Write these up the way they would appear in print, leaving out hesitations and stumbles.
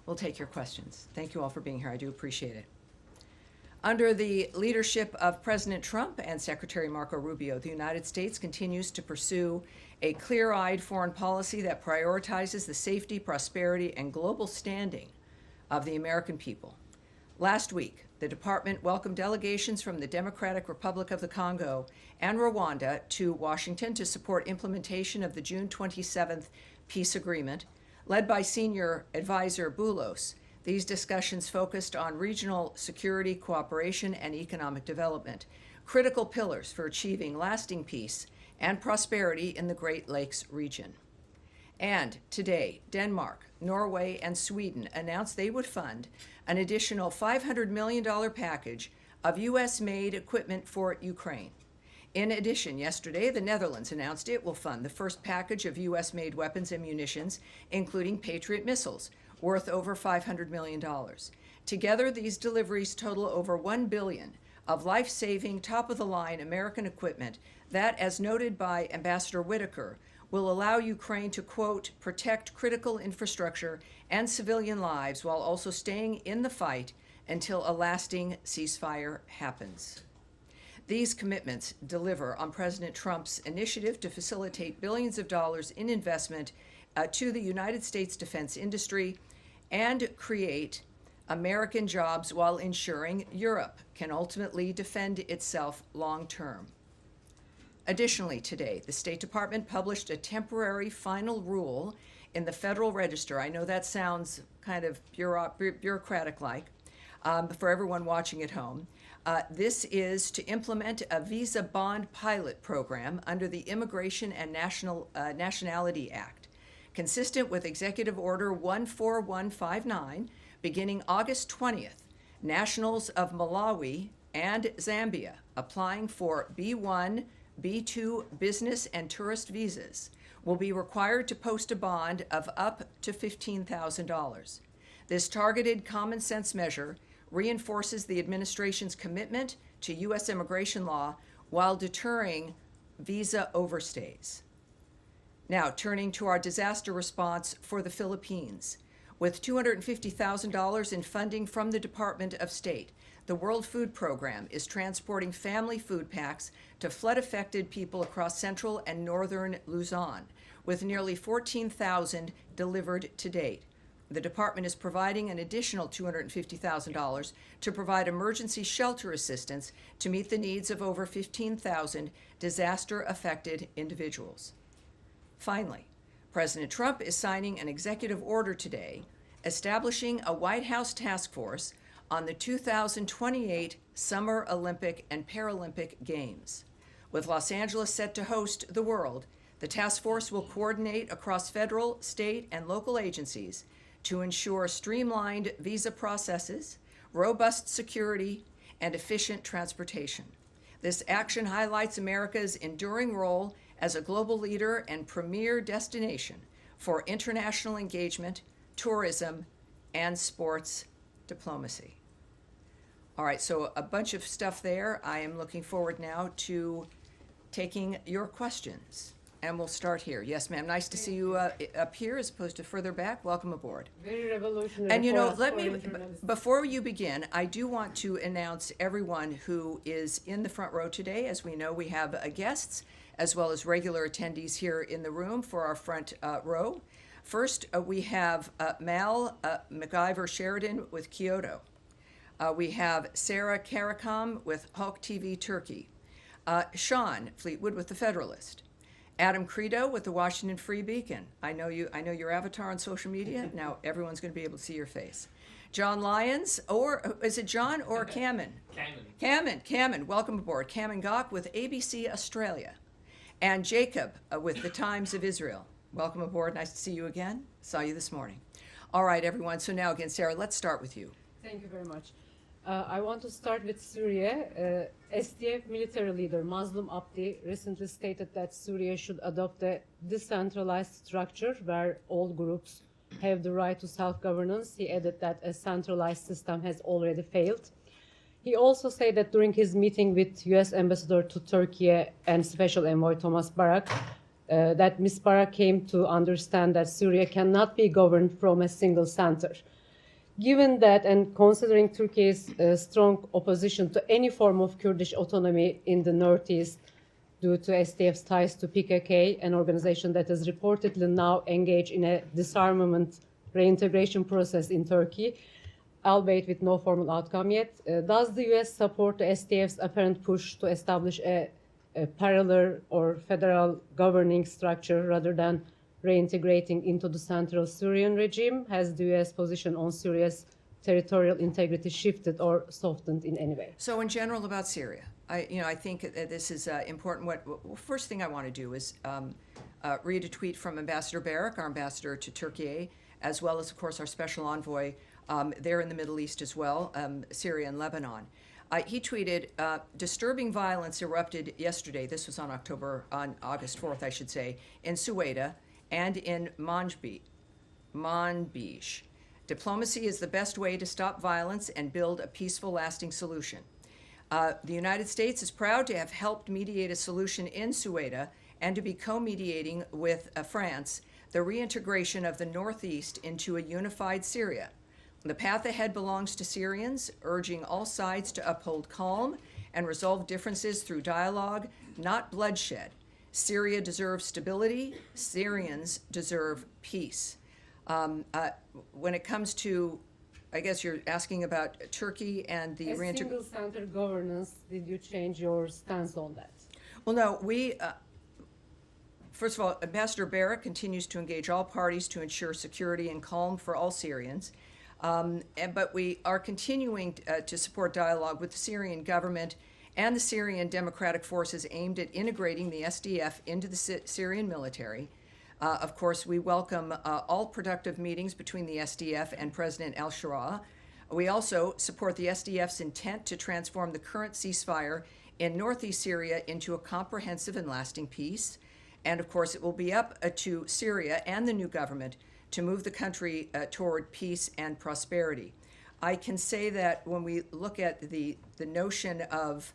we'll take your questions. Thank you all for being here. I do appreciate it. Under the leadership of President Trump and Secretary Marco Rubio, the United States continues to pursue a clear-eyed foreign policy that prioritizes the safety, prosperity, and global standing of the American people. Last week, the department welcomed delegations from the Democratic Republic of the Congo and Rwanda to Washington to support implementation of the June 27th peace agreement, led by senior advisor Boulos. These discussions focused on regional security, cooperation, and economic development, critical pillars for achieving lasting peace and prosperity in the Great Lakes region. And today, Denmark, Norway, and Sweden announced they would fund an additional $500 million package of U.S.-made equipment for Ukraine. In addition, yesterday, the Netherlands announced it will fund the first package of U.S.-made weapons and munitions, including Patriot missiles, worth over $500 million. Together, these deliveries total over $1 billion of life-saving, top-of-the-line American equipment that, as noted by Ambassador Whitaker, will allow Ukraine to, quote, protect critical infrastructure and civilian lives while also staying in the fight until a lasting ceasefire happens. These commitments deliver on President Trump's initiative to facilitate billions of dollars in investment to the United States defense industry and create American jobs while ensuring Europe can ultimately defend itself long-term. Additionally, today, the State Department published a temporary final rule in the Federal Register. I know that sounds kind of bureaucratic-like for everyone watching at home. This is to implement a visa bond pilot program under the Immigration and Nationality Act, consistent with Executive Order 14159, beginning August 20th. Nationals of Malawi and Zambia applying for B1, B2 business and tourist visas will be required to post a bond of up to $15,000. This targeted common sense measure reinforces the administration's commitment to U.S. immigration law while deterring visa overstays. Now, turning to our disaster response for the Philippines. With $250,000 in funding from the Department of State, the World Food Program is transporting family food packs to flood-affected people across central and northern Luzon, with nearly 14,000 delivered to date. The department is providing an additional $250,000 to provide emergency shelter assistance to meet the needs of over 15,000 disaster-affected individuals. Finally, President Trump is signing an executive order today establishing a White House task force on the 2028 Summer Olympic and Paralympic Games. With Los Angeles set to host the World, the task force will coordinate across federal, state, and local agencies to ensure streamlined visa processes, robust security, and efficient transportation. This action highlights America's enduring role as a global leader and premier destination for international engagement, tourism, and sports diplomacy. All right, so a bunch of stuff there. I am looking forward now to taking your questions. And we'll start here. Yes, ma'am. Nice to see you up here as opposed to further back. Welcome aboard. Very revolutionary. And you know, before you begin, I do want to announce everyone who is in the front row today. As we know, we have guests as well as regular attendees here in the room for our front row. First, we have Mal McIver Sheridan with Kyoto. We have Sarah Karakam with Hulk TV Turkey. Sean Fleetwood with The Federalist. Adam Credo with the Washington Free Beacon. I know your avatar on social media. Now everyone's going to be able to see your face. John Lyons, or is it John or Kamen? Kamen, welcome aboard. Kamen Gok with ABC Australia. And Jacob with the Times of Israel. Welcome aboard. Nice to see you again. Saw you this morning. All right, everyone. So now again, Sarah, let's start with you. Thank you very much. I want to start with Syria. SDF military leader Mazlum Abdi recently stated that Syria should adopt a decentralized structure where all groups have the right to self-governance. He added that a centralized system has already failed. He also said that during his meeting with U.S. Ambassador to Turkey and Special Envoy Thomas Barak, that Ms. Barak came to understand that Syria cannot be governed from a single center. Given that and considering Turkey's strong opposition to any form of Kurdish autonomy in the northeast due to SDF's ties to PKK, an organization that is reportedly now engaged in a disarmament reintegration process in Turkey, albeit with no formal outcome yet, does the U.S. support the SDF's apparent push to establish a parallel or federal governing structure rather than reintegrating into the central Syrian regime? Has the U.S. position on Syria's territorial integrity shifted or softened in any way? So in general about Syria, I think that this is important. First thing I want to do is read a tweet from Ambassador Barak, our ambassador to Turkey, as well as, of course, our special envoy there in the Middle East as well, Syria and Lebanon. He tweeted, disturbing violence erupted yesterday, this was on August 4th, I should say, in Sueda and in Manbij. Diplomacy is the best way to stop violence and build a peaceful, lasting solution. The United States is proud to have helped mediate a solution in Sueda and to be co-mediating with France the reintegration of the Northeast into a unified Syria. The path ahead belongs to Syrians, urging all sides to uphold calm and resolve differences through dialogue, not bloodshed. Syria deserves stability. Syrians deserve peace. When it comes to, I guess you're asking about Turkey and the single center governance, did you change your stance on that? Well, no, first of all, Ambassador Barak continues to engage all parties to ensure security and calm for all Syrians. But we are continuing to support dialogue with the Syrian government and the Syrian democratic forces aimed at integrating the SDF into the Syrian military. Of course, we welcome all productive meetings between the SDF and President al-Shara. We also support the SDF's intent to transform the current ceasefire in northeast Syria into a comprehensive and lasting peace. And of course, it will be up to Syria and the new government to move the country toward peace and prosperity. I can say that when we look at the notion of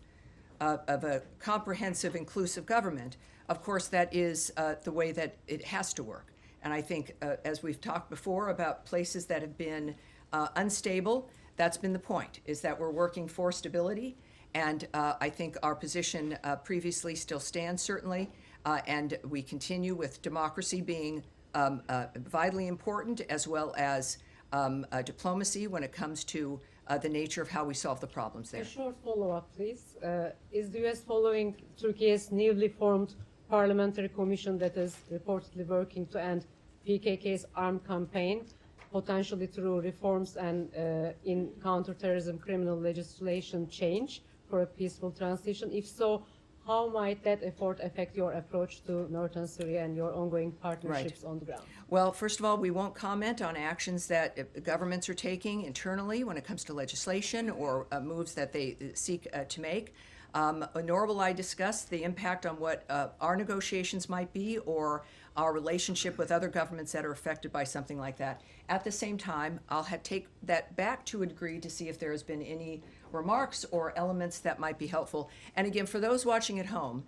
a comprehensive, inclusive government, of course, that is the way that it has to work. And I think, as we've talked before about places that have been unstable, that's been the point, is that we're working for stability. And I think our position previously still stands, certainly. And we continue with democracy being vitally important, as well as diplomacy when it comes to the nature of how we solve the problems there. A short follow-up, please. Is the U.S. following Turkey's newly formed parliamentary commission that is reportedly working to end PKK's armed campaign, potentially through reforms and in counterterrorism criminal legislation change for a peaceful transition? If so, how might that effort affect your approach to northern Syria and your ongoing partnerships on the ground? Well, first of all, we won't comment on actions that governments are taking internally when it comes to legislation or moves that they seek to make. Nor will I discuss the impact on what our negotiations might be or our relationship with other governments that are affected by something like that. At the same time, I'll take that back to a degree to see if there has been any remarks or elements that might be helpful. And again, for those watching at home,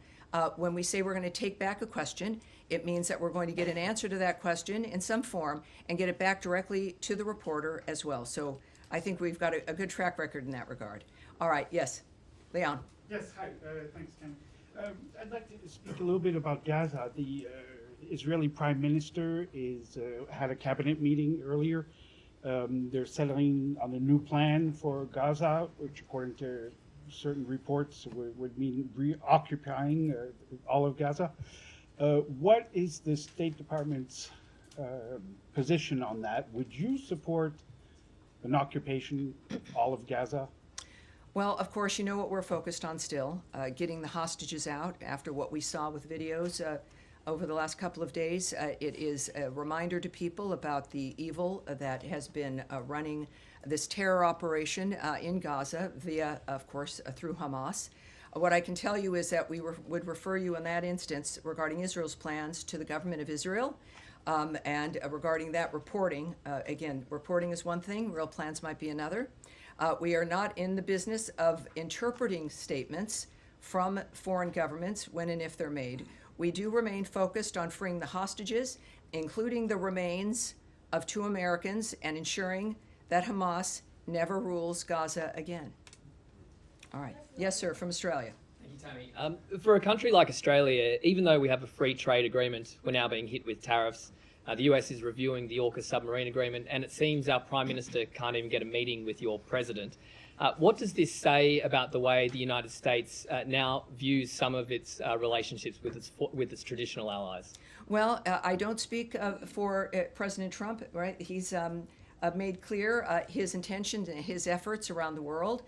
when we say we're going to take back a question, it means that we're going to get an answer to that question in some form and get it back directly to the reporter as well. So I think we've got a good track record in that regard. All right, yes, Leon. Yes, hi, thanks, Ken. I'd like to speak a little bit about Gaza. The Israeli Prime Minister had a cabinet meeting earlier. They're settling on a new plan for Gaza, which according to certain reports would mean reoccupying all of Gaza. What is the State Department's position on that? Would you support an occupation of all of Gaza? Well, of course, you know what we're focused on still, getting the hostages out after what we saw with videos over the last couple of days. It is a reminder to people about the evil that has been running this terror operation in Gaza via, of course, through Hamas. What I can tell you is that we would refer you in that instance regarding Israel's plans to the government of Israel. And regarding that reporting, again, reporting is one thing, real plans might be another. We are not in the business of interpreting statements from foreign governments when and if they're made. We do remain focused on freeing the hostages, including the remains of 2 Americans, and ensuring that Hamas never rules Gaza again. All right. Yes, sir, from Australia. Thank you, Tammy. For a country like Australia, even though we have a free trade agreement, we're now being hit with tariffs. The US is reviewing the AUKUS submarine agreement, and it seems our Prime Minister can't even get a meeting with your President. What does this say about the way the United States now views some of its relationships with its traditional allies? Well, I don't speak for President Trump, right? He's made clear his intentions and his efforts around the world.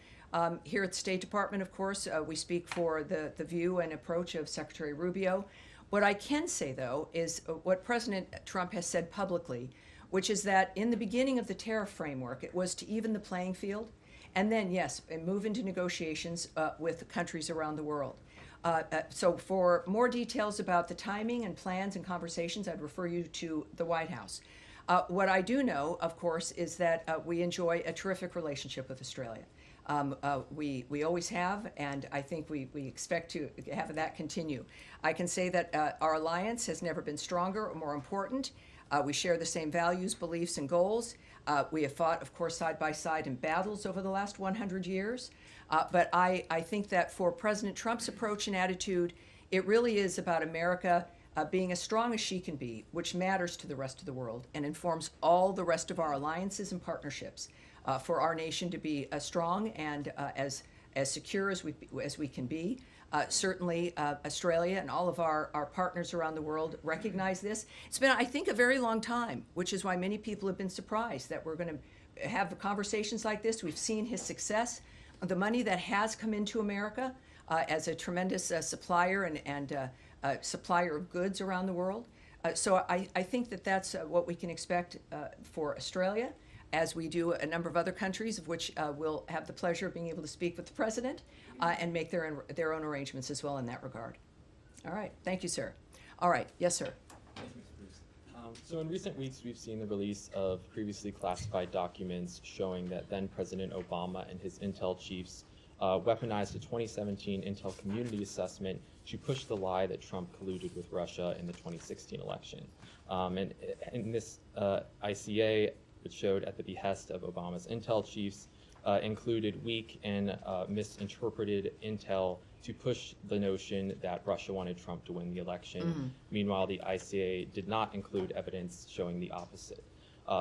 Here at the State Department, of course, we speak for the view and approach of Secretary Rubio. What I can say, though, is what President Trump has said publicly, which is that in the beginning of the tariff framework, it was to even the playing field, and then, yes, move into negotiations with countries around the world. So for more details about the timing and plans and conversations, I'd refer you to the White House. What I do know, of course, is that we enjoy a terrific relationship with Australia. We always have, and I think we expect to have that continue. I can say that our alliance has never been stronger or more important. We share the same values, beliefs, and goals. We have fought, of course, side by side in battles over the last 100 years. But I think that for President Trump's approach and attitude, it really is about America being as strong as she can be, which matters to the rest of the world and informs all the rest of our alliances and partnerships. For our nation to be strong and as secure as we can be. Certainly, Australia and all of our partners around the world recognize this. It's been, I think, a very long time, which is why many people have been surprised that we're going to have conversations like this. We've seen his success, the money that has come into America as a tremendous supplier and supplier of goods around the world. So I think that that's what we can expect for Australia, as we do a number of other countries, of which we'll have the pleasure of being able to speak with the president and make their own arrangements as well in that regard. All right. Thank you, sir. All right. Yes, sir. Thank you, Mr. Bruce. So in recent weeks, we've seen the release of previously classified documents showing that then President Obama and his intel chiefs weaponized a 2017 Intel Community Assessment to push the lie that Trump colluded with Russia in the 2016 election. And in this ICA, which showed at the behest of Obama's intel chiefs, included weak and misinterpreted intel to push the notion that Russia wanted Trump to win the election. Mm-hmm. Meanwhile, the ICA did not include evidence showing the opposite.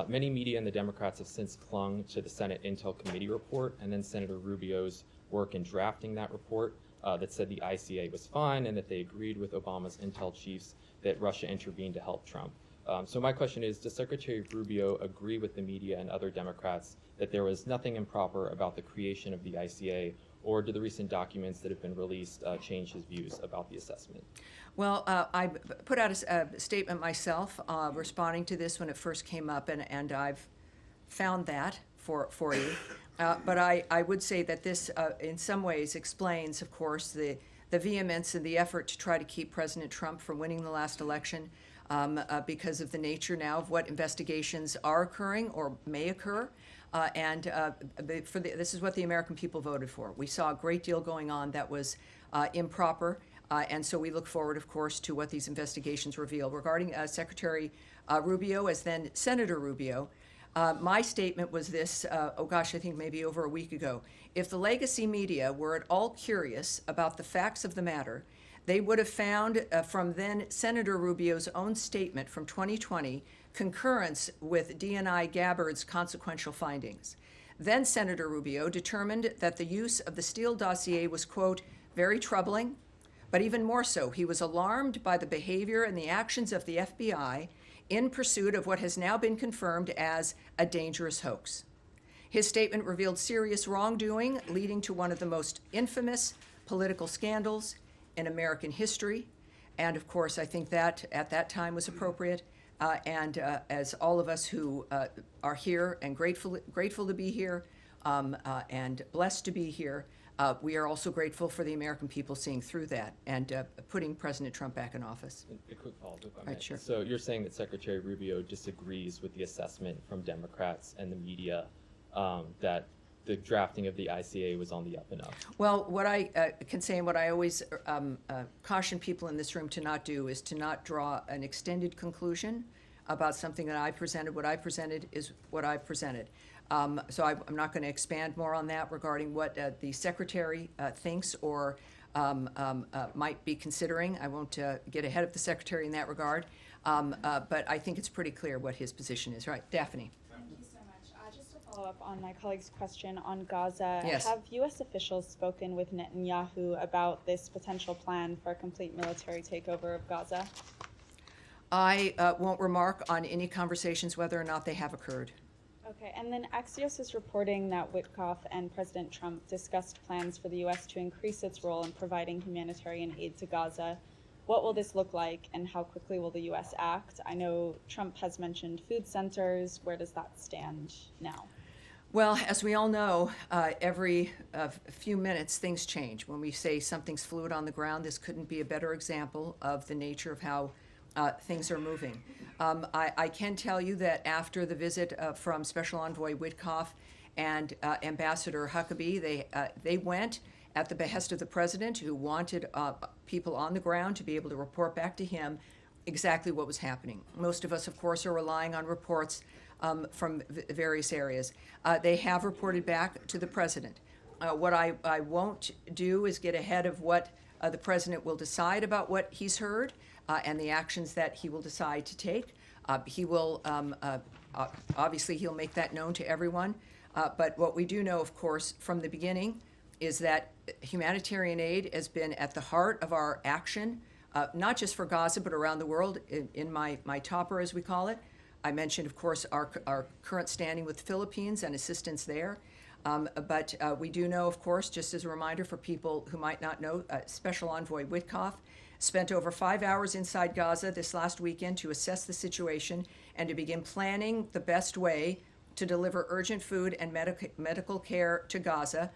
Many media and the Democrats have since clung to the Senate Intel Committee report and then Senator Rubio's work in drafting that report that said the ICA was fine and that they agreed with Obama's intel chiefs that Russia intervened to help Trump. So my question is, does Secretary Rubio agree with the media and other Democrats that there was nothing improper about the creation of the ICA, or do the recent documents that have been released change his views about the assessment? Well, I put out a statement myself responding to this when it first came up, and I've found that for you. But I would say that this, in some ways, explains, of course, the vehemence and the effort to try to keep President Trump from winning the last election. Because of the nature now of what investigations are occurring or may occur. This is what the American people voted for. We saw a great deal going on that was improper, and so we look forward, of course, to what these investigations reveal. Regarding Secretary Rubio, as then Senator Rubio, my statement was this, I think maybe over a week ago. If the legacy media were at all curious about the facts of the matter, they would have found from then Senator Rubio's own statement from 2020 concurrence with DNI Gabbard's consequential findings. Then Senator Rubio determined that the use of the Steele dossier was, quote, very troubling, but even more so, he was alarmed by the behavior and the actions of the FBI in pursuit of what has now been confirmed as a dangerous hoax. His statement revealed serious wrongdoing leading to one of the most infamous political scandals in American history, and of course I think that at that time was appropriate, and as all of us who are here and grateful to be here and blessed to be here, we are also grateful for the American people seeing through that and putting President Trump back in office. A quick follow-up, if I may. Right, sure. So you're saying that Secretary Rubio disagrees with the assessment from Democrats and the media that the drafting of the ICA was on the up and up? Well, what I can say and what I always caution people in this room to not do is to not draw an extended conclusion about something that I presented. What I presented is what I presented. So I'm not going to expand more on that regarding what the Secretary thinks or might be considering. I won't get ahead of the Secretary in that regard, but I think it's pretty clear what his position is. Right, Daphne? Thank you so much. Just to follow up on my colleague's question on Gaza, Yes. have U.S. officials spoken with Netanyahu about this potential plan for a complete military takeover of Gaza? I won't remark on any conversations whether or not they have occurred. Okay, and then Axios is reporting that Witkoff and President Trump discussed plans for the U.S. to increase its role in providing humanitarian aid to Gaza. What will this look like, and how quickly will the U.S. act? I know Trump has mentioned food centers. Where does that stand now? Well, as we all know, every few minutes things change. When we say something's fluid on the ground, this couldn't be a better example of the nature of how things are moving. I can tell you that after the visit from Special Envoy Witkoff and Ambassador Huckabee, they went at the behest of the president, who wanted people on the ground to be able to report back to him exactly what was happening. Most of us, of course, are relying on reports from various areas. They have reported back to the president. What I won't do is get ahead of what the president will decide about what he's heard and the actions that he will decide to take. He will, obviously, he'll make that known to everyone. But what we do know, of course, from the beginning is that humanitarian aid has been at the heart of our action, not just for Gaza, but around the world. In my topper, as we call it, I mentioned, of course, our current standing with the Philippines and assistance there. But we do know, of course, just as a reminder for people who might not know, Special Envoy Witkoff spent over 5 hours inside Gaza this last weekend to assess the situation and to begin planning the best way to deliver urgent food and medical care to Gaza.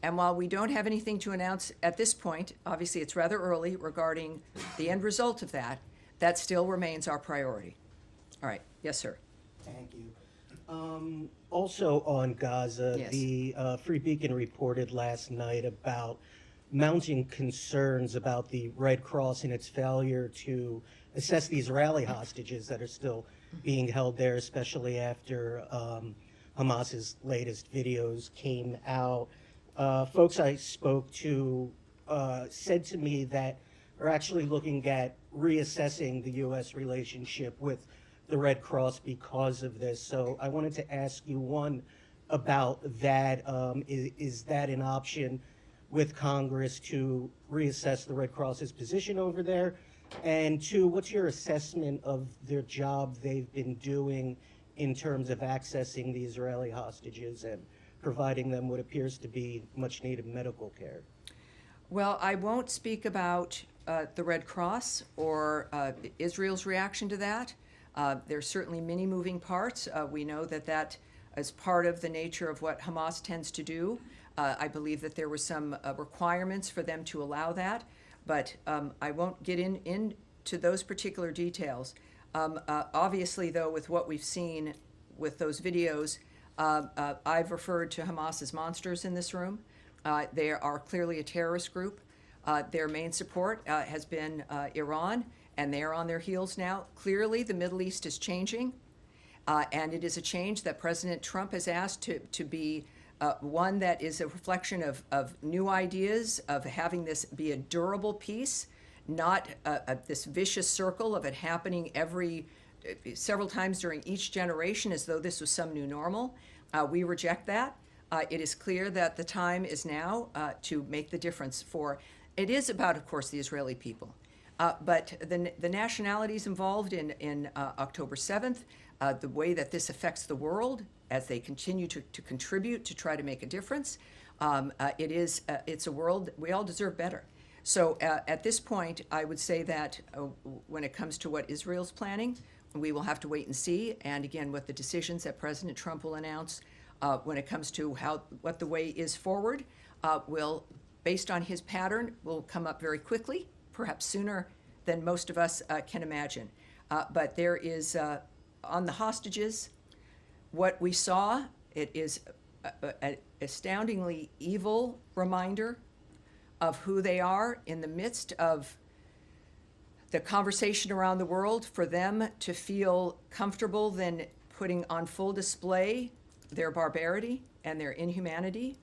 And while we don't have anything to announce at this point, obviously it's rather early regarding the end result of that, that still remains our priority. All right. Yes, sir. Thank you. Also on Gaza, Yes. the Free Beacon reported last night about mounting concerns about the Red Cross and its failure to assess the Israeli hostages that are still being held there, especially after Hamas's latest videos came out. Folks I spoke to said to me that are actually looking at reassessing the U.S. relationship with the Red Cross because of this. So I wanted to ask you, one, about that. Is that an option with Congress to reassess the Red Cross's position over there? And two, what's your assessment of their job they've been doing in terms of accessing the Israeli hostages and providing them what appears to be much needed medical care? Well, I won't speak about the Red Cross or Israel's reaction to that. There's certainly many moving parts. We know that that is part of the nature of what Hamas tends to do. I believe that there were some requirements for them to allow that, but I won't get into those particular details. Obviously, though, with what we've seen with those videos, I've referred to Hamas as monsters in this room. They are clearly a terrorist group. Their main support has been Iran, and they are on their heels now. Clearly, the Middle East is changing, and it is a change that President Trump has asked to be one that is a reflection of new ideas, of having this be a durable peace, not this vicious circle of it happening several times during each generation as though this was some new normal. We reject that. It is clear that the time is now to make the difference it is about, of course, the Israeli people. But the nationalities involved in October 7th, the way that this affects the world as they continue to contribute to try to make a difference, it's a world we all deserve better. So at this point, I would say that when it comes to what Israel's planning, we will have to wait and see. And again, what the decisions that President Trump will announce when it comes to what the way is forward will, based on his pattern, will come up very quickly, perhaps sooner than most of us can imagine. But there is, on the hostages, what we saw, it is an astoundingly evil reminder of who they are in the midst of the conversation around the world. For them to feel comfortable then putting on full display their barbarity and their inhumanity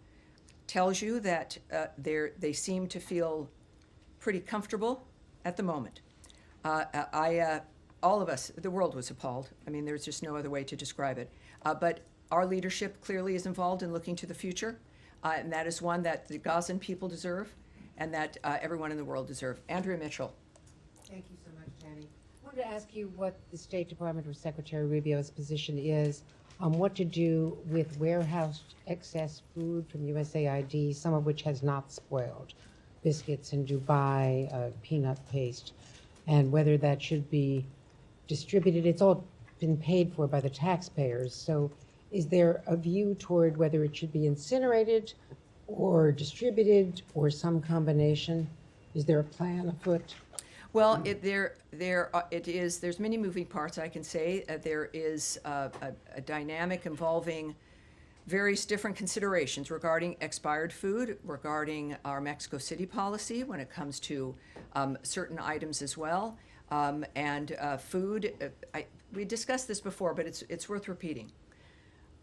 tells you that they seem to feel pretty comfortable at the moment. All of us, the world was appalled. I mean, there's just no other way to describe it. But our leadership clearly is involved in looking to the future, and that is one that the Gazan people deserve and that everyone in the world deserve. Andrea Mitchell. Thank you so much, Jenny. I wanted to ask you what the State Department or Secretary Rubio's position is on what to do with warehoused excess food from USAID, some of which has not spoiled, biscuits in Dubai, peanut paste, and whether that should be distributed. It's all been paid for by the taxpayers. So is there a view toward whether it should be incinerated or distributed or some combination? Is there a plan afoot? Well, there's many moving parts, I can say. There is a dynamic involving various different considerations regarding expired food, regarding our Mexico City policy when it comes to certain items as well. And food, we discussed this before, but it's worth repeating.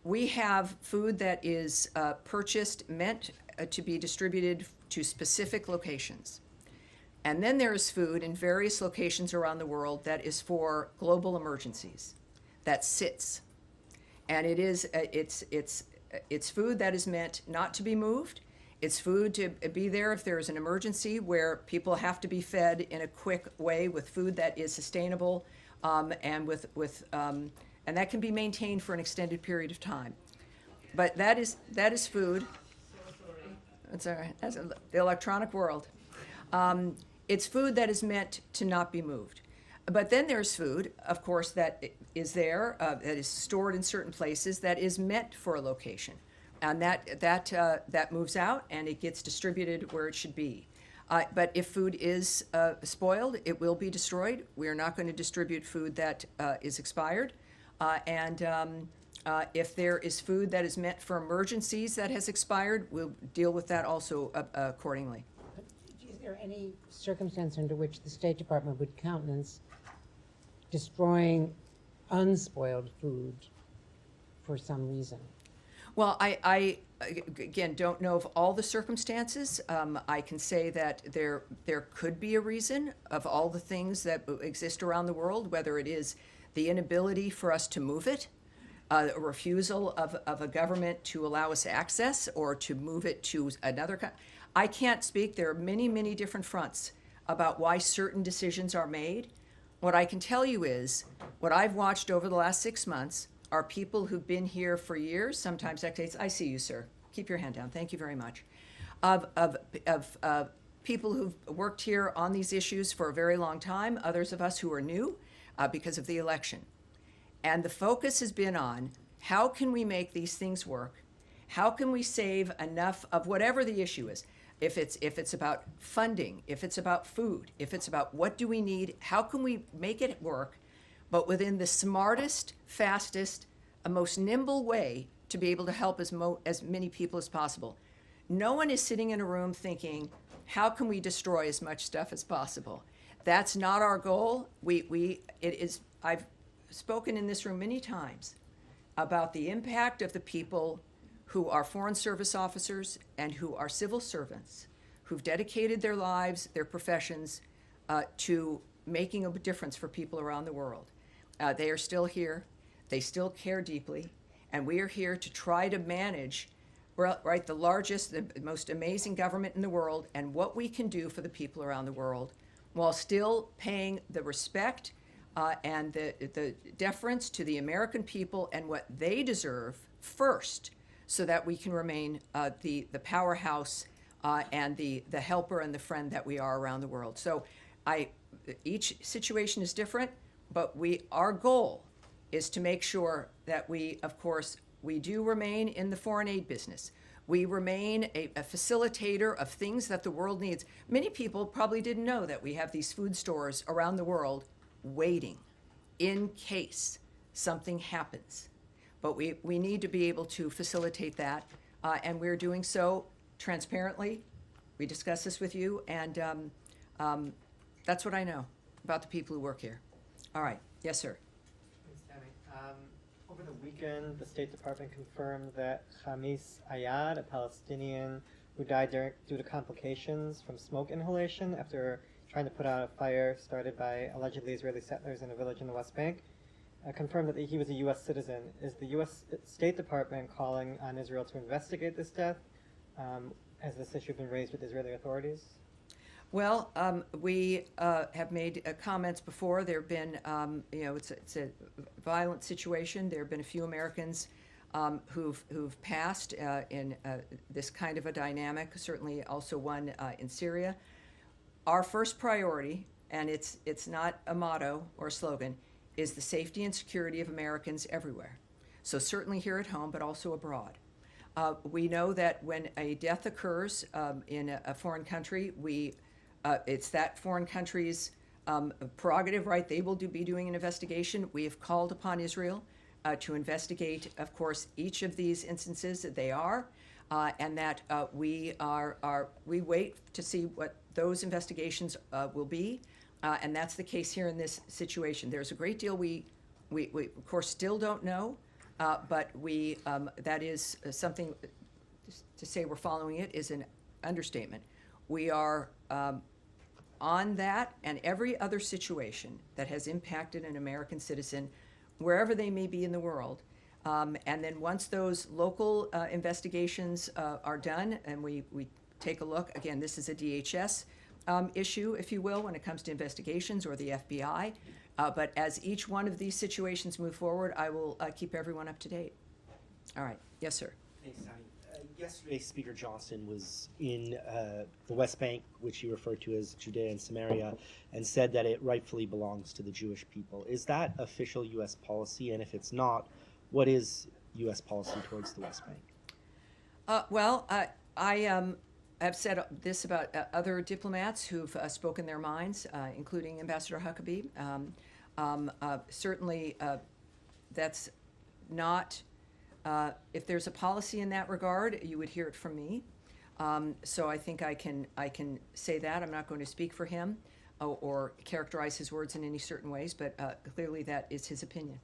We have food that is purchased, meant to be distributed to specific locations. And then there is food in various locations around the world that is for global emergencies, that sits. And it's food that is meant not to be moved. It's food to be there if there is an emergency where people have to be fed in a quick way with food that is sustainable and and that can be maintained for an extended period of time. But that is food. That's all right. That's the electronic world. It's food that is meant to not be moved. But then there's food, of course, that is there, that is stored in certain places, that is meant for a location. And that moves out and it gets distributed where it should be. But if food is spoiled, it will be destroyed. We are not going to distribute food that is expired. If there is food that is meant for emergencies that has expired, we'll deal with that also accordingly. Is there any circumstance under which the State Department would countenance destroying unspoiled food for some reason? Well, I again don't know of all the circumstances. I can say that there could be a reason of all the things that exist around the world, whether it is the inability for us to move it, a refusal of a government to allow us access or to move it to another country. I can't speak. There are many, many different fronts about why certain decisions are made. What I can tell you is what I've watched over the last 6 months are people who've been here for years, sometimes decades. I see you, sir. Keep your hand down. Thank you very much. Of people who've worked here on these issues for a very long time, others of us who are new because of the election. And the focus has been on how can we make these things work? How can we save enough of whatever the issue is? If it's about funding, if it's about food, if it's about what do we need, how can we make it work, but within the smartest, fastest, most nimble way to be able to help as many people as possible. No one is sitting in a room thinking, how can we destroy as much stuff as possible? That's not our goal. I've spoken in this room many times about the impact of the people who are Foreign Service officers and who are civil servants, who've dedicated their lives, their professions, to making a difference for people around the world. They are still here. They still care deeply. And we are here to try to manage, right, the largest, the most amazing government in the world and what we can do for the people around the world while still paying the respect and the deference to the American people and what they deserve first, so that we can remain the powerhouse and the helper and the friend that we are around the world. So each situation is different, but our goal is to make sure that we do remain in the foreign aid business. We remain a facilitator of things that the world needs. Many people probably didn't know that we have these food stores around the world waiting in case something happens. But we need to be able to facilitate that, and we're doing so transparently. We discuss this with you, and that's what I know about the people who work here. All right. Yes, sir. Thanks, Tammy. Over the weekend, the State Department confirmed that Khamis Ayad, a Palestinian who died due to complications from smoke inhalation after trying to put out a fire started by allegedly Israeli settlers in a village in the West Bank, confirmed that he was a U.S. citizen. Is the U.S. State Department calling on Israel to investigate this death? Has this issue been raised with Israeli authorities? Well, we have made comments before. There have been, it's a violent situation. There have been a few Americans who've passed in this kind of a dynamic, certainly also one in Syria. Our first priority, and it's not a motto or a slogan, is the safety and security of Americans everywhere. So certainly here at home, but also abroad. We know that when a death occurs in a foreign country, it's that foreign country's prerogative, right? They will be doing an investigation. We have called upon Israel to investigate, of course, each of these instances that they are, and that we wait to see what those investigations will be, and that's the case here in this situation. There's a great deal we of course still don't know, but that is something. To say we're following it is an understatement. We are on that and every other situation that has impacted an American citizen, wherever they may be in the world. And then once those local investigations are done and we take a look, again, this is a DHS issue, if you will, when it comes to investigations, or the FBI. But as each one of these situations move forward, I will keep everyone up to date. All right. Yes, sir. Thanks, Sally. Yesterday, Speaker Johnson was in the West Bank, which he referred to as Judea and Samaria, and said that it rightfully belongs to the Jewish people. Is that official U.S. policy? And if it's not, what is U.S. policy towards the West Bank? Well, I have said this about other diplomats who've spoken their minds, including Ambassador Huckabee. Certainly, that's not. If there's a policy in that regard, you would hear it from me. So I think I can say that. I'm not going to speak for him or characterize his words in any certain ways, but clearly that is his opinion.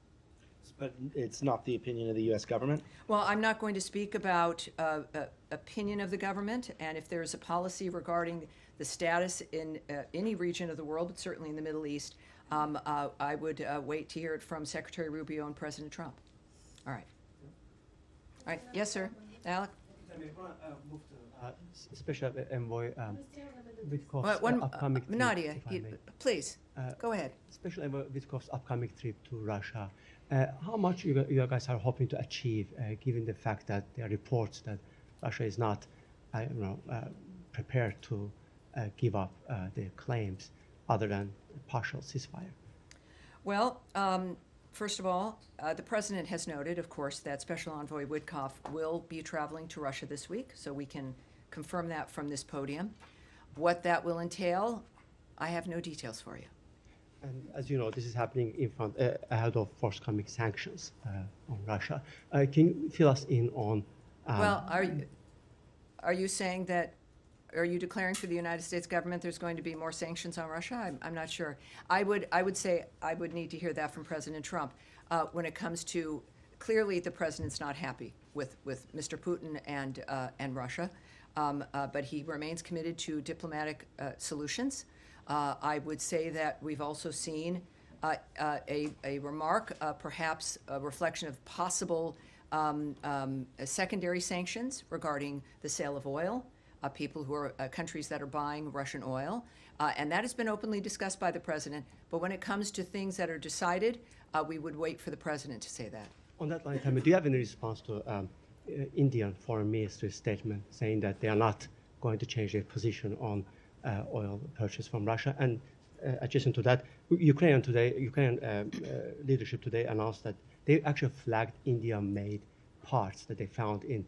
But it's not the opinion of the U.S. government? Well, I'm not going to speak about opinion of the government, and if there's a policy regarding the status in any region of the world, but certainly in the Middle East, I would wait to hear it from Secretary Rubio and President Trump. All right. All right. Yes, sir. Alec? Special Envoy Witkoff's upcoming trip, Nadia, please, go ahead. Special Envoy Witkoff's upcoming trip to Russia. How much you guys are hoping to achieve, given the fact that there are reports that Russia is not, prepared to give up their claims other than a partial ceasefire? Well, first of all, the president has noted, of course, that Special Envoy Witkoff will be traveling to Russia this week, so we can confirm that from this podium. What that will entail, I have no details for you. And as you know, this is happening in front ahead of forthcoming sanctions on Russia. Can you fill us in on? Well, are you saying that? Are you declaring for the United States government there's going to be more sanctions on Russia? I'm not sure. I would say I would need to hear that from President Trump. When it comes to, clearly the president's not happy with Mr. Putin and Russia, but he remains committed to diplomatic solutions. I would say that we've also seen a remark, perhaps a reflection of possible secondary sanctions regarding the sale of oil. People who are countries that are buying Russian oil. And that has been openly discussed by the president. But when it comes to things that are decided, we would wait for the president to say that. On that line, do you have any response to Indian Foreign Minister's statement saying that they are not going to change their position on oil purchase from Russia? And adjacent to that, Ukrainian leadership today announced that they actually flagged India-made parts that they found in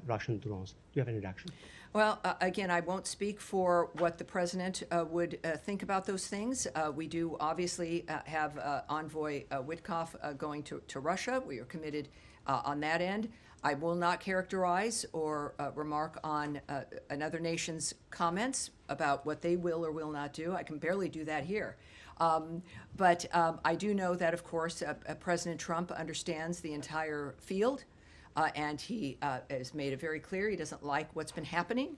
Russian drones. Do you have any reaction? Well, again, I won't speak for what the president would think about those things. We do obviously have Envoy Witkoff going to Russia. We are committed on that end. I will not characterize or remark on another nation's comments about what they will or will not do. I can barely do that here. But I do know that, of course, President Trump understands the entire field, and he has made it very clear he doesn't like what's been happening.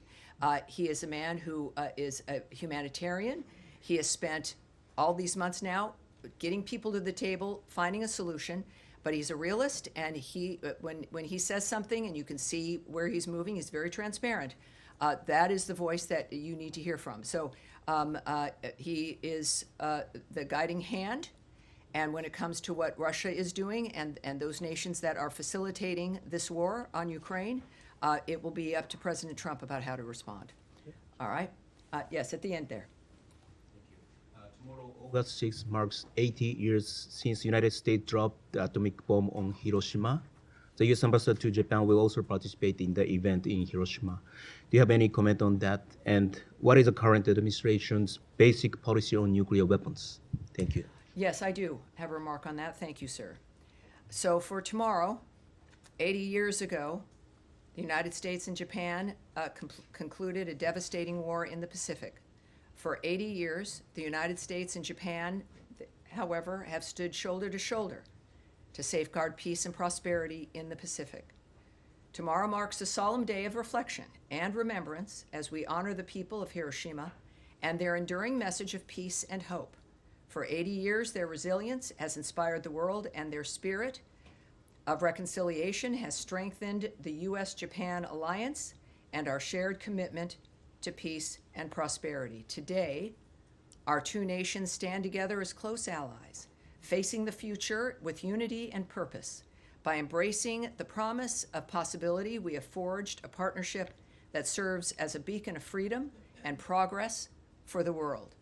He is a man who is a humanitarian. He has spent all these months now getting people to the table, finding a solution. But he's a realist, and when he says something and you can see where he's moving, he's very transparent. That is the voice that you need to hear from. So he is the guiding hand, and when it comes to what Russia is doing and those nations that are facilitating this war on Ukraine, it will be up to President Trump about how to respond. All right? Yes, at the end there. Tomorrow, August 6th, marks 80 years since the United States dropped the atomic bomb on Hiroshima. The U.S. ambassador to Japan will also participate in the event in Hiroshima. Do you have any comment on that? And what is the current administration's basic policy on nuclear weapons? Thank you. Yes, I do have a remark on that. Thank you, sir. So for tomorrow, 80 years ago, the United States and Japan concluded a devastating war in the Pacific. For 80 years, the United States and Japan, however, have stood shoulder to shoulder to safeguard peace and prosperity in the Pacific. Tomorrow marks a solemn day of reflection and remembrance as we honor the people of Hiroshima and their enduring message of peace and hope. For 80 years, their resilience has inspired the world, and their spirit of reconciliation has strengthened the U.S. Japan alliance and our shared commitment to peace and prosperity. Today, our two nations stand together as close allies, facing the future with unity and purpose. By embracing the promise of possibility, we have forged a partnership that serves as a beacon of freedom and progress for the world.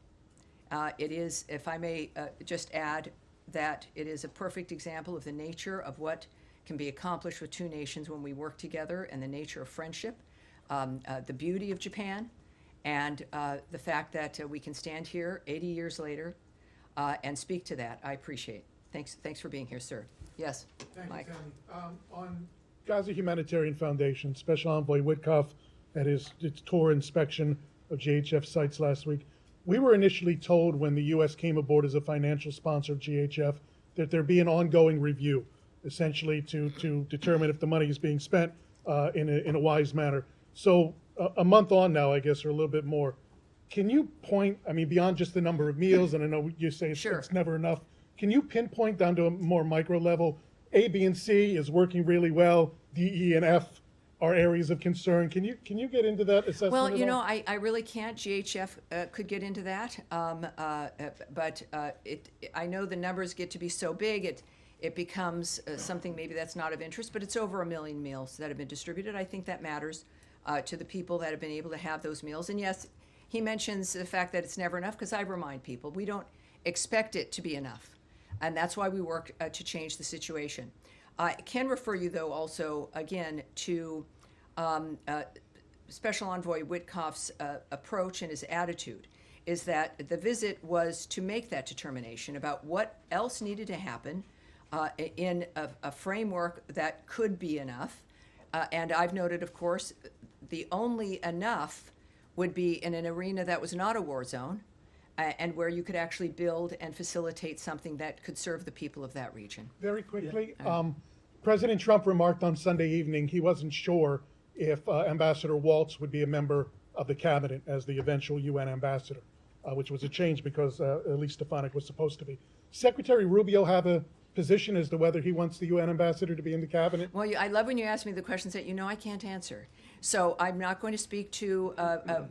It is, if I may just add, that it is a perfect example of the nature of what can be accomplished with two nations when we work together, and the nature of friendship, the beauty of Japan, and the fact that we can stand here 80 years later and speak to that. I appreciate it. Thanks for being here, sir. Yes, Mike. Thank you, Tammy. On Gaza Humanitarian Foundation, Special Envoy Witkoff at his tour inspection of GHF sites last week, we were initially told when the U.S. came aboard as a financial sponsor of GHF that there'd be an ongoing review, essentially to determine if the money is being spent in a wise manner. So a month on now, I guess, or a little bit more, can you point, I mean, beyond just the number of meals, and I know you say it's never enough, can you pinpoint down to a more micro level, A, B, and C is working really well, D, E, and F are areas of concern? Can you get into that assessment? Well, you know, I really can't. GHF could get into that, but I know the numbers get to be so big, it becomes something maybe that's not of interest, but it's over 1 million meals that have been distributed. I think that matters to the people that have been able to have those meals. And yes, he mentions the fact that it's never enough, because I remind people we don't expect it to be enough. And that's why we work to change the situation. I can refer you, though, also, again, to Special Envoy Witkoff's approach and his attitude, is that the visit was to make that determination about what else needed to happen in a framework that could be enough. And I've noted, of course, the only enough would be in an arena that was not a war zone, and where you could actually build and facilitate something that could serve the people of that region. Very quickly, President Trump remarked on Sunday evening he wasn't sure if Ambassador Waltz would be a member of the cabinet as the eventual UN ambassador, which was a change because Elise Stefanik was supposed to be. Secretary Rubio have a position as to whether he wants the UN ambassador to be in the cabinet? Well, I love when you ask me the questions that you know I can't answer. So I'm not going to speak to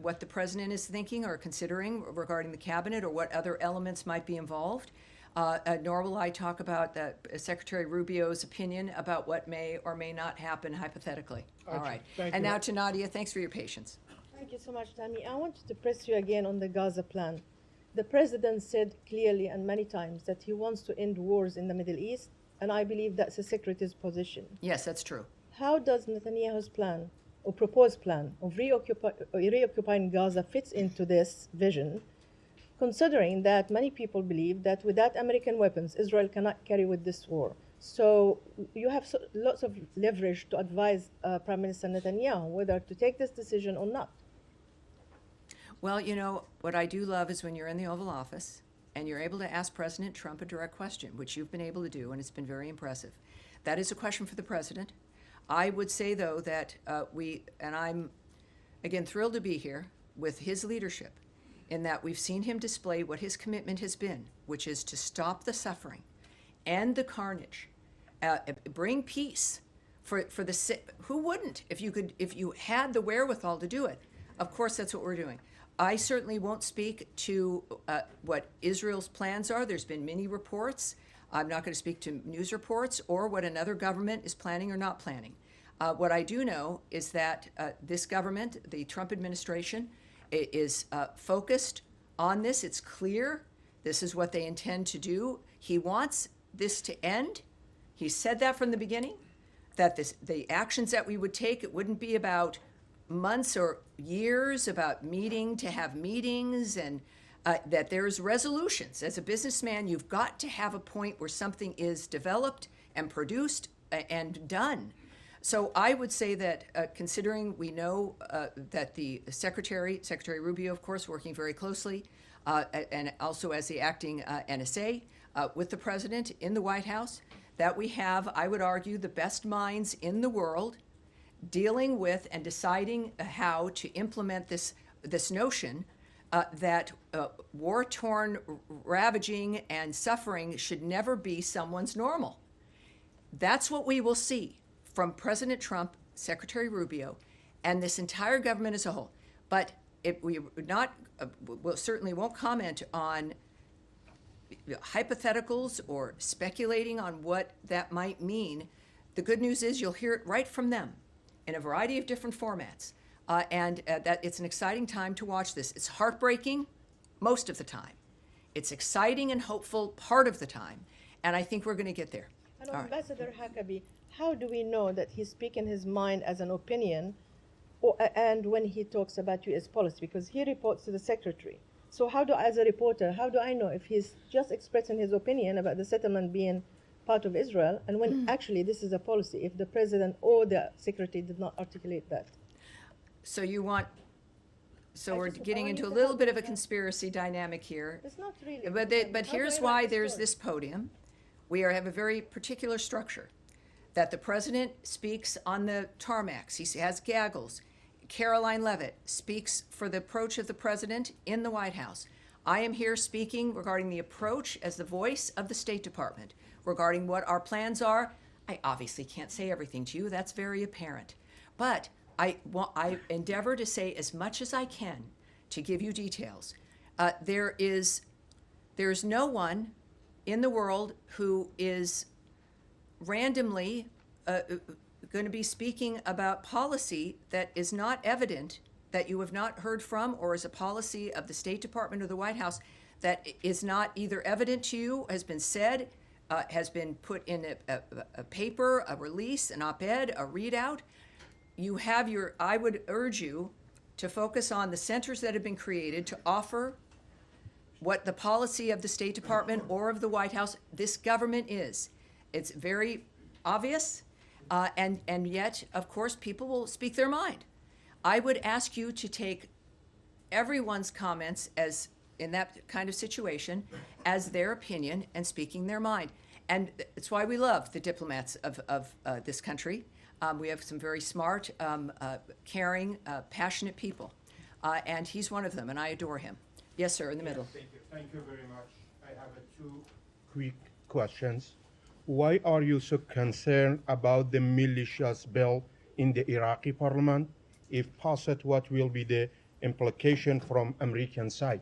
what the president is thinking or considering regarding the cabinet or what other elements might be involved, nor will I talk about Secretary Rubio's opinion about what may or may not happen hypothetically. All right. And now to Nadia. Thanks for your patience. Thank you so much, Tammy. I wanted to press you again on the Gaza plan. The president said clearly and many times that he wants to end wars in the Middle East, and I believe that's the secretary's position. Yes, that's true. How does Netanyahu's plan or proposed plan of reoccupying Gaza fits into this vision, considering that many people believe that without American weapons, Israel cannot carry with this war? So you have lots of leverage to advise Prime Minister Netanyahu whether to take this decision or not. Well, you know, what I do love is when you're in the Oval Office and you're able to ask President Trump a direct question, which you've been able to do, and it's been very impressive. That is a question for the president. I would say, though, that and I'm, again, thrilled to be here with his leadership, in that we've seen him display what his commitment has been, which is to stop the suffering, end the carnage, bring peace for the who wouldn't if you had the wherewithal to do it. Of course, that's what we're doing. I certainly won't speak to what Israel's plans are. There's been many reports. I'm not going to speak to news reports or what another government is planning or not planning. What I do know is that this government, the Trump administration, is focused on this. It's clear. This is what they intend to do. He wants this to end. He said that from the beginning, that the actions that we would take, it wouldn't be about months or years, about meeting to have meetings, and that there's resolutions. As a businessman, you've got to have a point where something is developed and produced and done. So I would say that considering we know that the Secretary Rubio, of course, working very closely, and also as the acting NSA with the president in the White House, that we have, I would argue, the best minds in the world dealing with and deciding how to implement this notion that war-torn ravaging and suffering should never be someone's normal. That's what we will see from President Trump, Secretary Rubio, and this entire government as a whole. But we certainly won't comment on hypotheticals or speculating on what that might mean. The good news is you'll hear it right from them in a variety of different formats. And that it's an exciting time to watch this. It's heartbreaking most of the time. It's exciting and hopeful part of the time. And I think we're going to get there. And Ambassador Huckabee, how do we know that he's speaking his mind as an opinion and when he talks about U.S. policy? Because he reports to the secretary. So as a reporter, how do I know if he's just expressing his opinion about the settlement being part of Israel, and when actually this is a policy, if the president or the secretary did not articulate that? So we're getting into a little bit of a conspiracy dynamic here. It's not really. But here's why there's this podium. We have a very particular structure, that the president speaks on the tarmacs. He has gaggles. Caroline Leavitt speaks for the approach of the president in the White House. I am here speaking regarding the approach as the voice of the State Department, regarding what our plans are. I obviously can't say everything to you. That's very apparent. But I endeavor to say as much as I can to give you details. There's no one in the world who is randomly going to be speaking about policy that is not evident, that you have not heard from, or is a policy of the State Department or the White House that is not either evident to you, has been said, has been put in a paper, a release, an op-ed, a readout. I would urge you to focus on the centers that have been created to offer what the policy of the State Department or of the White House, this government is. It's very obvious, and yet, of course, people will speak their mind. I would ask you to take everyone's comments as in that kind of situation as their opinion and speaking their mind. And it's why we love the diplomats of this country. We have some very smart, caring, passionate people. And he's one of them, and I adore him. Yes, sir, in the middle. Thank you. Thank you very much. I have two quick questions. Why are you so concerned about the militias bill in the Iraqi parliament? If passed, what will be the implication from American side?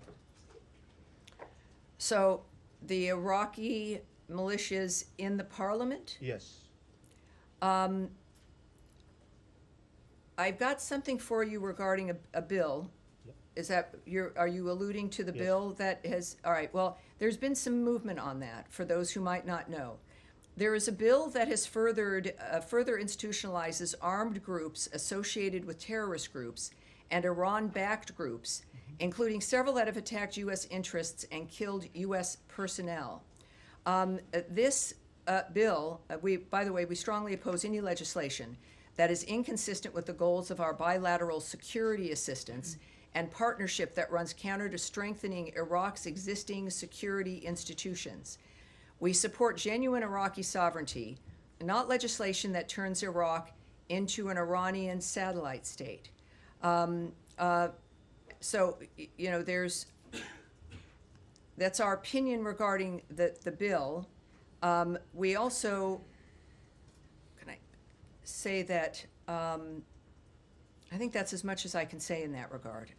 So the Iraqi militias in the parliament? Yes. I've got something for you regarding a bill. Yep. Is that are you alluding to the yes. bill that has? All right. Well, there's been some movement on that. For those who might not know, there is a bill that has further institutionalizes armed groups associated with terrorist groups and Iran-backed groups, including several that have attacked U.S. interests and killed U.S. personnel. This bill, by the way, we strongly oppose any legislation that is inconsistent with the goals of our bilateral security assistance and partnership that runs counter to strengthening Iraq's existing security institutions. We support genuine Iraqi sovereignty, not legislation that turns Iraq into an Iranian satellite state. So, you know, that's our opinion regarding the bill. We also, can I say that, I think that's as much as I can say in that regard.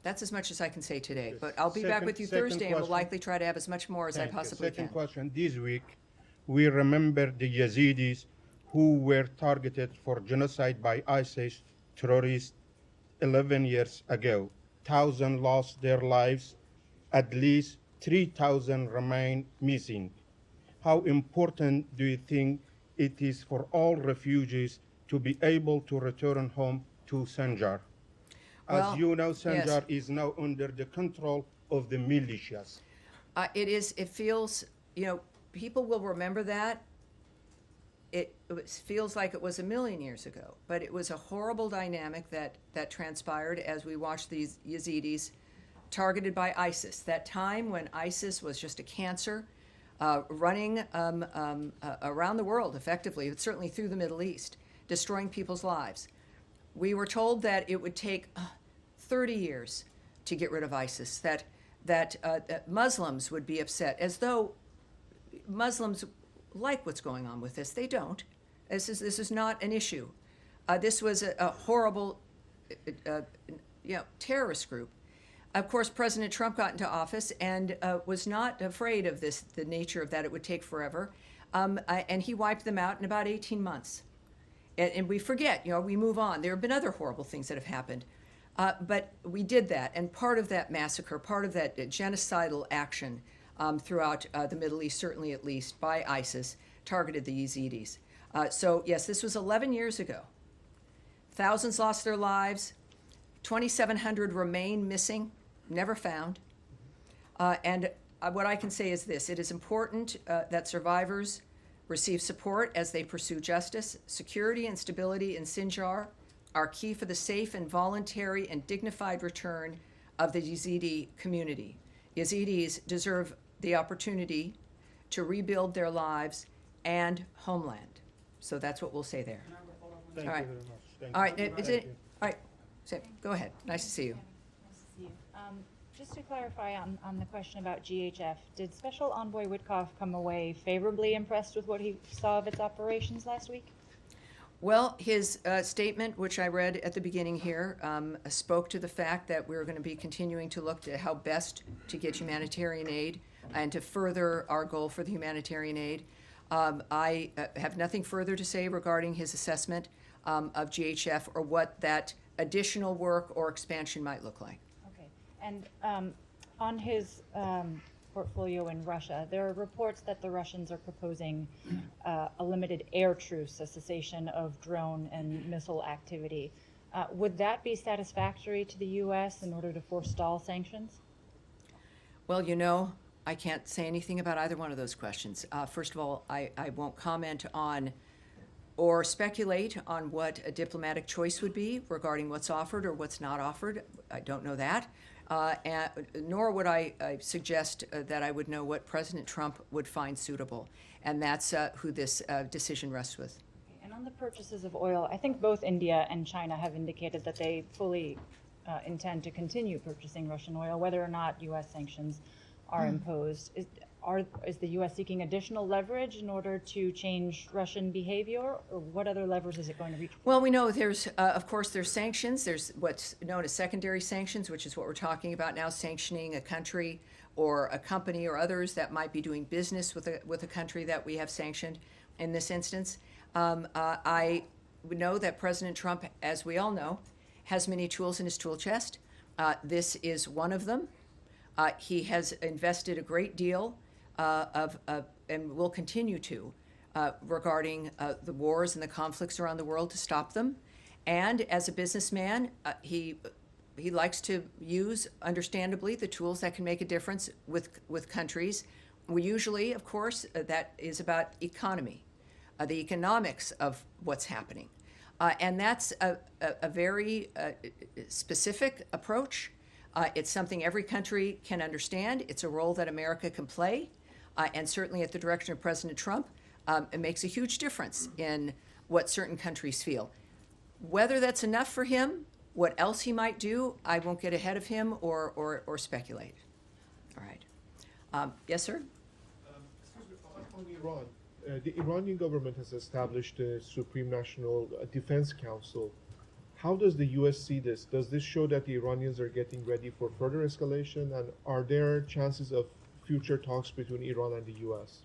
That's as much as I can say today, but I'll be back with you Thursday and will likely try to have as much more as I possibly can. Second question, this week, we remember the Yazidis who were targeted for genocide by ISIS terrorists 11 years ago. 1,000 lost their lives, at least 3,000 remain missing. How important do you think it is for all refugees to be able to return home to Sinjar? Well, as you know, Sinjar yes. is now under the control of the militias. It feels, you know, people will remember that. It feels like it was a million years ago, but it was a horrible dynamic that transpired as we watched these Yazidis targeted by ISIS. That time when ISIS was just a cancer running around the world effectively, but certainly through the Middle East, destroying people's lives. We were told that it would take 30 years to get rid of ISIS, that Muslims would be upset, as though Muslims like what's going on with this. They don't. This is not an issue. This was a horrible terrorist group. Of course, President Trump got into office and was not afraid of this, the nature of that it would take forever, and he wiped them out in about 18 months. And we forget, you know, we move on. There have been other horrible things that have happened. But we did that, and part of that massacre, part of that genocidal action throughout the Middle East, certainly at least, by ISIS, targeted the Yazidis. So, yes, this was 11 years ago. Thousands lost their lives. 2,700 remain missing, never found. And what I can say is this. It is important that survivors receive support as they pursue justice. Security and stability in Sinjar are key for the safe and voluntary and dignified return of the Yazidi community. Yazidis deserve the opportunity to rebuild their lives and homeland. So that's what we'll say there. Thank All right. you very much. Thank All right. you. Is Thank it? you. All right. So, go ahead. Nice to see you. Nice to see you. Just to clarify on the question about GHF, did Special Envoy Witkoff come away favorably impressed with what he saw of its operations last week? Well, his statement, which I read at the beginning here, spoke to the fact that we're going to be continuing to look to how best to get humanitarian aid and to further our goal for the humanitarian aid. I have nothing further to say regarding his assessment of GHF or what that additional work or expansion might look like. Okay. And on his portfolio in Russia, there are reports that the Russians are proposing a limited air truce, a cessation of drone and missile activity. Would that be satisfactory to the U.S. in order to forestall sanctions? Well, you know, I can't say anything about either one of those questions. First of all, I won't comment on or speculate on what a diplomatic choice would be regarding what's offered or what's not offered. I don't know that. Nor would I suggest that I would know what President Trump would find suitable. And that's who this decision rests with. And on the purchases of oil, I think both India and China have indicated that they fully intend to continue purchasing Russian oil, whether or not U.S. sanctions are imposed. Is the U.S. seeking additional leverage in order to change Russian behavior, or what other levers is it going to reach? Well, we know there's, of course, there's sanctions. There's what's known as secondary sanctions, which is what we're talking about now, sanctioning a country or a company or others that might be doing business with a country that we have sanctioned in this instance. I know that President Trump, as we all know, has many tools in his tool chest. This is one of them. He has invested a great deal and will continue to, regarding the wars and the conflicts around the world to stop them. And as a businessman, he likes to use, understandably, the tools that can make a difference with countries. We usually, of course, that is about economy, the economics of what's happening. And that's a very specific approach. It's something every country can understand. It's a role that America can play. And certainly at the direction of President Trump, it makes a huge difference in what certain countries feel. Whether that's enough for him, what else he might do, I won't get ahead of him or speculate. All right. Yes, sir? Excuse me, on Iran. The Iranian government has established a Supreme National Defense Council. How does the U.S. see this? Does this show that the Iranians are getting ready for further escalation? And are there chances of future talks between Iran and the U.S.?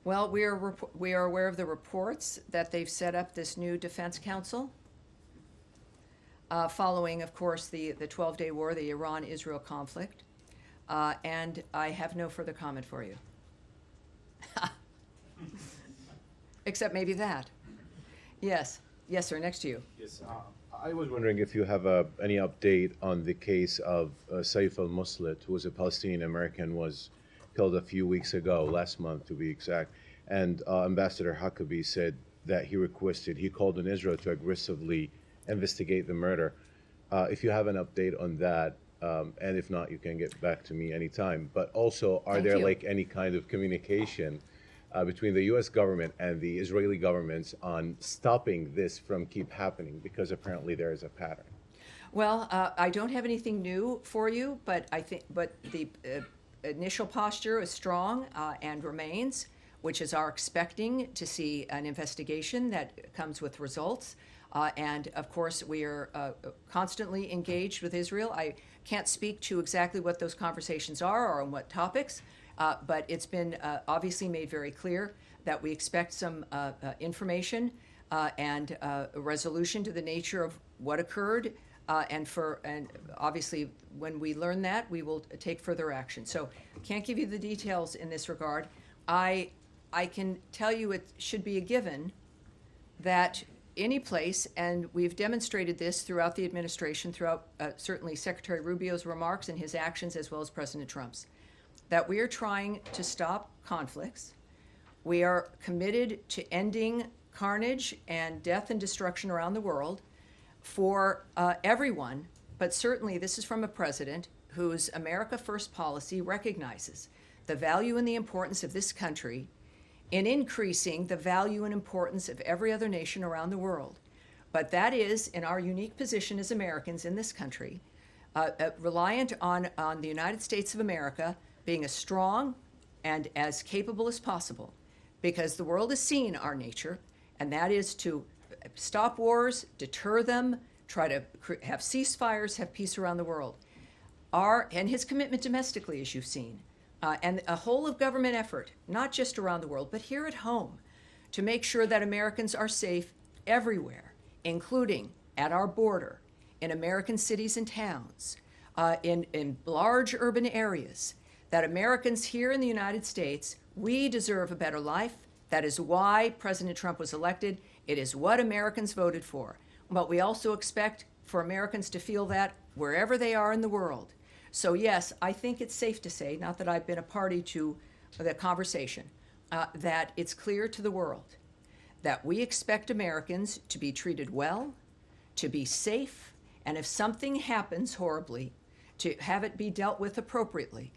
Well, we are aware of the reports that they've set up this new defense council following, of course, the 12-day war, the Iran-Israel conflict. And I have no further comment for you. Except maybe that. Yes. Yes, sir. Next to you. Yes. I was wondering if you have any update on the case of Saif al-Muslit, who was a Palestinian American, was killed a few weeks ago, last month to be exact. And Ambassador Huckabee said that he called on Israel to aggressively investigate the murder. If you have an update on that, and if not, you can get back to me anytime. But also, are there like any kind of communication between the U.S. government and the Israeli governments on stopping this from keep happening? Because apparently there is a pattern. Well, I don't have anything new for you, but the initial posture is strong and remains, which is our expecting to see an investigation that comes with results. And of course, we are constantly engaged with Israel. I can't speak to exactly what those conversations are or on what topics, but it's been obviously made very clear that we expect some information and a resolution to the nature of what occurred. And obviously, when we learn that, we will take further action. So I can't give you the details in this regard. I can tell you it should be a given that any place, and we've demonstrated this throughout the administration, throughout certainly Secretary Rubio's remarks and his actions, as well as President Trump's, that we are trying to stop conflicts. We are committed to ending carnage and death and destruction around the world for everyone, but certainly this is from a president whose America First policy recognizes the value and the importance of this country in increasing the value and importance of every other nation around the world. But that is, in our unique position as Americans in this country, reliant on the United States of America being as strong and as capable as possible, because the world has seen our nature, and that is to stop wars, deter them, try to have ceasefires, have peace around the world. And his commitment domestically, as you've seen, and a whole of government effort, not just around the world, but here at home, to make sure that Americans are safe everywhere, including at our border, in American cities and towns, in large urban areas, that Americans here in the United States, we deserve a better life. That is why President Trump was elected. It is what Americans voted for. But we also expect for Americans to feel that wherever they are in the world. So yes, I think it's safe to say, not that I've been a party to the conversation, that it's clear to the world that we expect Americans to be treated well, to be safe, and if something happens horribly, to have it be dealt with appropriately.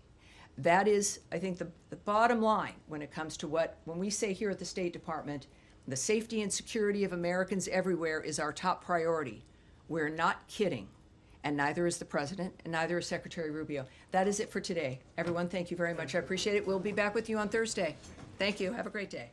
That is, I think, the bottom line when it comes to when we say here at the State Department, the safety and security of Americans everywhere is our top priority. We're not kidding, and neither is the President, and neither is Secretary Rubio. That is it for today. Everyone, thank you very much. I appreciate it. We'll be back with you on Thursday. Thank you. Have a great day.